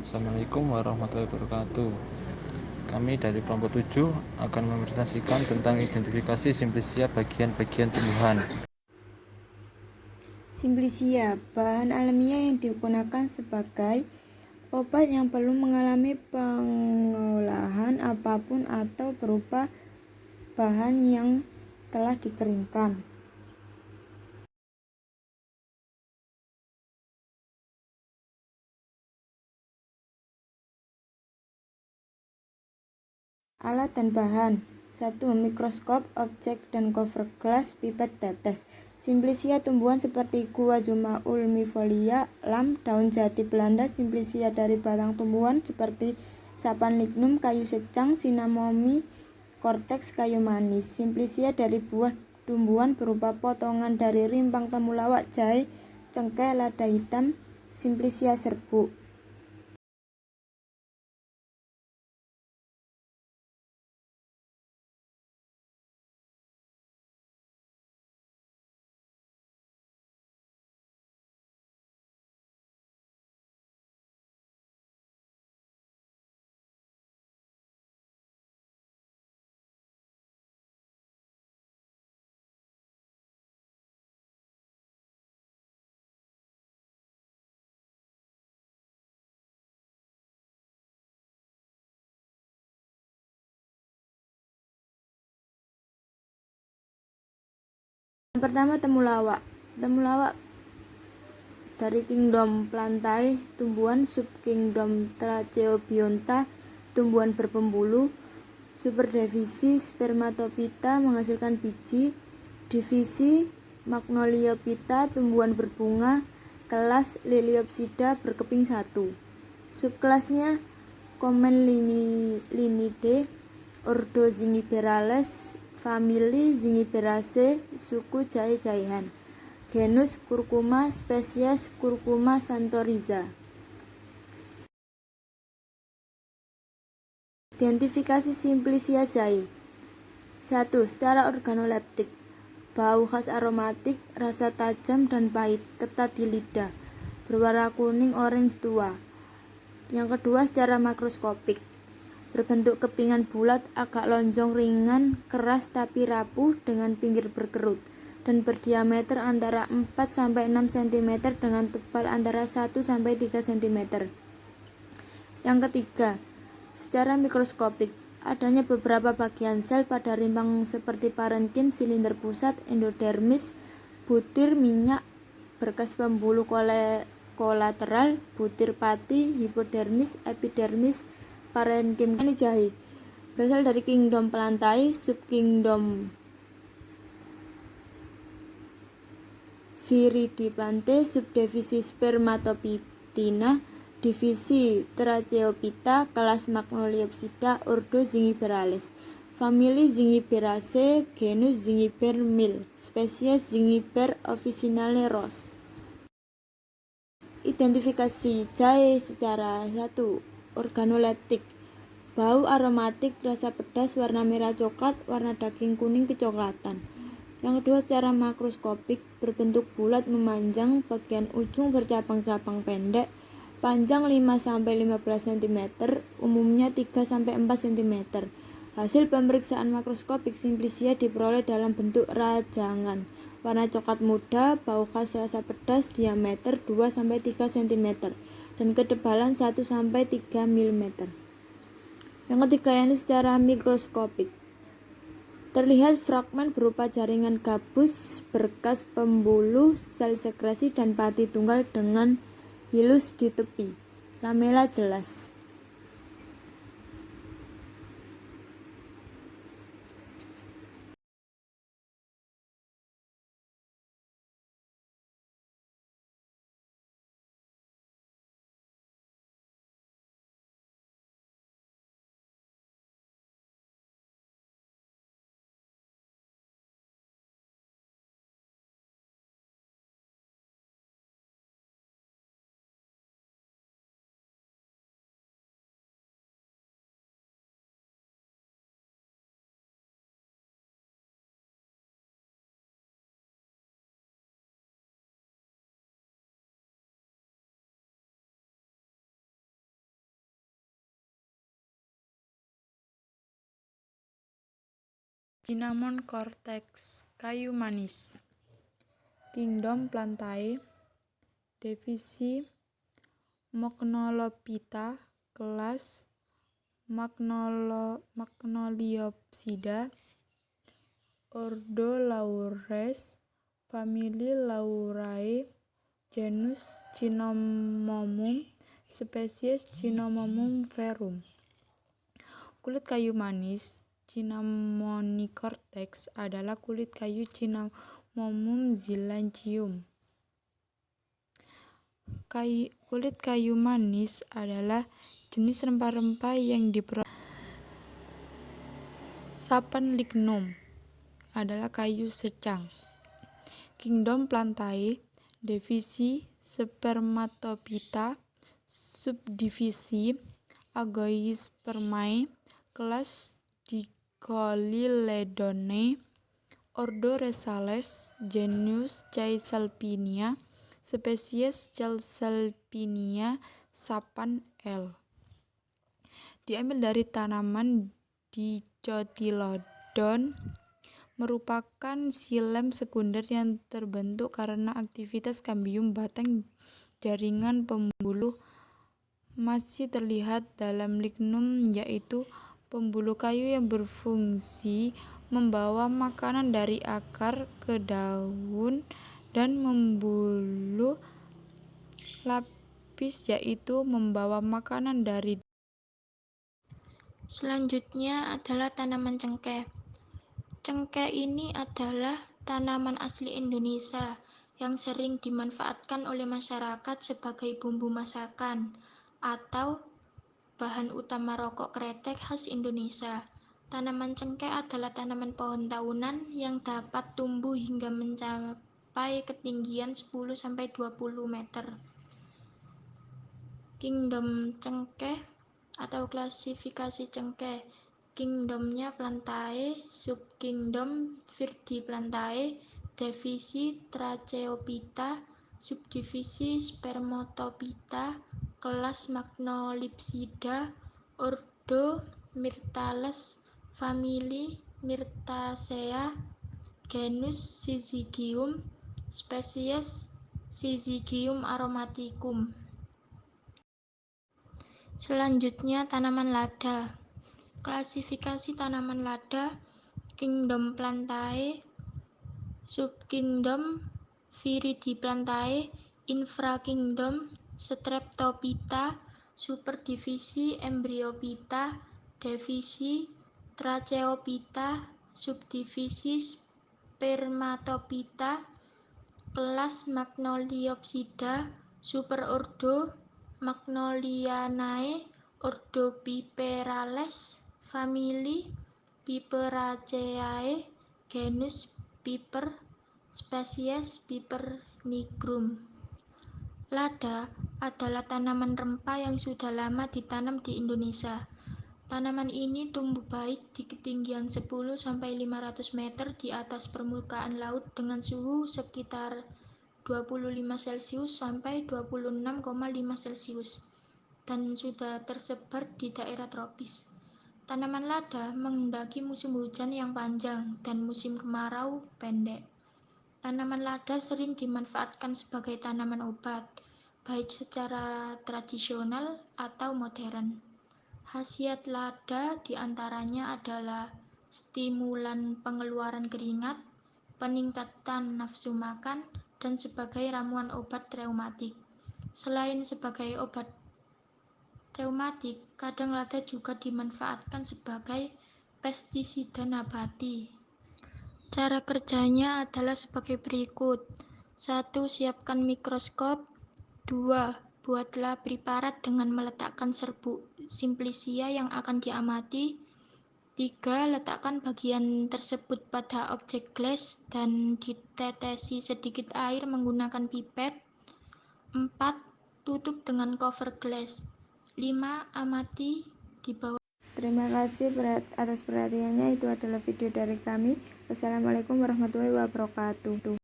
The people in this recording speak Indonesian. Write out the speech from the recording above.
Assalamualaikum warahmatullahi wabarakatuh. Kami dari kelompok 7 akan mempresentasikan tentang identifikasi simplisia bagian-bagian tumbuhan. Simplisia, bahan alamiah yang digunakan sebagai obat yang perlu mengalami pengolahan apapun atau berupa bahan yang telah dikeringkan. Alat dan bahan 1. Mikroskop, objek dan cover glass, pipet tetes. Simplisia tumbuhan seperti Guazuma ulmifolia, lam, daun jati Belanda. Simplisia dari batang tumbuhan seperti sapan lignum, kayu secang, cinnamomum, cortex, kayu manis. Simplisia dari buah tumbuhan berupa potongan dari rimpang temulawak, jahe, cengkeh, lada hitam. Simplisia serbuk. Yang pertama, temulawak. Temulawak dari kingdom Plantae, tumbuhan subkingdom Tracheobionta, tumbuhan berpembuluh. Superdivisi Spermatophyta menghasilkan biji. Divisi Magnoliophyta, tumbuhan berbunga. Kelas Liliopsida berkeping 1. Subkelasnya Comenlinidae, ordo Zingiberales, famili Zingiberaceae, suku jahe-jahean. Genus Curcuma, spesies Curcuma santoriza. Identifikasi simplisia jahe. 1. Secara organoleptik. Bau khas aromatik, rasa tajam dan pahit, ketat di lidah, berwarna kuning orange tua. Yang kedua, secara makroskopik. Berbentuk kepingan bulat, agak lonjong, ringan, keras tapi rapuh dengan pinggir berkerut dan berdiameter antara 4-6 cm dengan tebal antara 1-3 cm. Yang ketiga, secara mikroskopik. Adanya beberapa bagian sel pada rimpang seperti parenkim, silinder pusat, endodermis, butir, minyak, berkas pembuluh kolateral, butir pati, hipodermis, epidermis, parenkim. Ini jahe berasal dari kingdom Plantae, subkingdom Viridiplantae, subdivisi Spermatophytina, divisi Tracheophyta, kelas Magnoliopsida, ordo Zingiberales, famili Zingiberaceae, genus Zingiber mill, spesies Zingiber officinale Ross. Identifikasi jahe secara 1. Organoleptik. Bau aromatik, rasa pedas, warna merah coklat, warna daging kuning kecoklatan. Yang kedua, secara makroskopik. Berbentuk bulat memanjang, bagian ujung bercabang-cabang pendek, panjang 5-15 cm, umumnya 3-4 cm. Hasil pemeriksaan makroskopik simplisia diperoleh dalam bentuk rajangan, warna coklat muda, bau khas rasa pedas, diameter 2-3 cm, dan ketebalan 1-3 mm. Yang ketiga, ini secara mikroskopik. Terlihat fragmen berupa jaringan gabus, berkas pembuluh, sel sekresi, dan pati tunggal dengan hilus di tepi. Lamela jelas. Cinnamon cortex, kayu manis. Kingdom Plantae, divisi Magnolophyta, kelas Magnoliopsida, ordo Laurus, famili Laurae, genus Cinnamomum, spesies Cinnamomum verum. Kulit kayu manis Cinnamonicortex adalah kulit kayu Cinnamomum zillantium. Kulit kayu manis adalah jenis rempah-rempah yang diperoleh. Sapan lignum adalah kayu secang. Kingdom Plantae, divisi Spermatophyta, subdivisi Agoispermae, kelas Dicotyledonea, ordo Rhizales, genus Caesalpinia, spesies Caesalpinia sapan L. Diambil dari tanaman Dicotyledon, merupakan xilem sekunder yang terbentuk karena aktivitas kambium batang jaringan pembuluh masih terlihat dalam lignum, yaitu pembuluh kayu yang berfungsi membawa makanan dari akar ke daun dan pembuluh lapis yaitu membawa makanan dari. Selanjutnya adalah tanaman cengkeh. Cengkeh ini adalah tanaman asli Indonesia yang sering dimanfaatkan oleh masyarakat sebagai bumbu masakan atau bahan utama rokok kretek khas Indonesia. Tanaman cengkeh adalah tanaman pohon tahunan yang dapat tumbuh hingga mencapai ketinggian 10-20 meter. Kingdom cengkeh atau klasifikasi cengkeh. Kingdomnya Plantae, subkingdom Viridiplantae, divisi Tracheophyta, subdivisi Spermatophyta, kelas Magnolipsida, ordo Myrtales, famili Myrtaceae, genus Syzygium, spesies Syzygium aromaticum. Selanjutnya tanaman lada. Klasifikasi tanaman lada. Kingdom Plantae, subkingdom Viridiplantae, infrakingdom Streptophyta, superdivisi Embryophyta, divisi Tracheophyta, subdivisi Spermatophyta, kelas Magnoliopsida, superordo Magnolianae, ordo Piperales, famili Piperaceae, genus Piper, spesies Piper nigrum. Lada adalah tanaman rempah yang sudah lama ditanam di Indonesia. Tanaman ini tumbuh baik di ketinggian 10-500 meter di atas permukaan laut dengan suhu sekitar 25 Celcius sampai 26,5 Celcius dan sudah tersebar di daerah tropis. Tanaman lada menghendaki musim hujan yang panjang dan musim kemarau pendek. Tanaman lada sering dimanfaatkan sebagai tanaman obat, baik secara tradisional atau modern. Khasiat lada diantaranya adalah stimulan pengeluaran keringat, peningkatan nafsu makan, dan sebagai ramuan obat reumatik. Selain sebagai obat reumatik, kadang lada juga dimanfaatkan sebagai pestisida nabati. Cara kerjanya adalah sebagai berikut. 1. Siapkan mikroskop. 2. Buatlah preparat dengan meletakkan serbuk simplicia yang akan diamati. 3. Letakkan bagian tersebut pada objek gelas dan ditetesi sedikit air menggunakan pipet. 4. Tutup dengan cover gelas. 5. Amati di bawah. Terima kasih atas perhatiannya. Itu adalah video dari kami. Wassalamualaikum warahmatullahi wabarakatuh.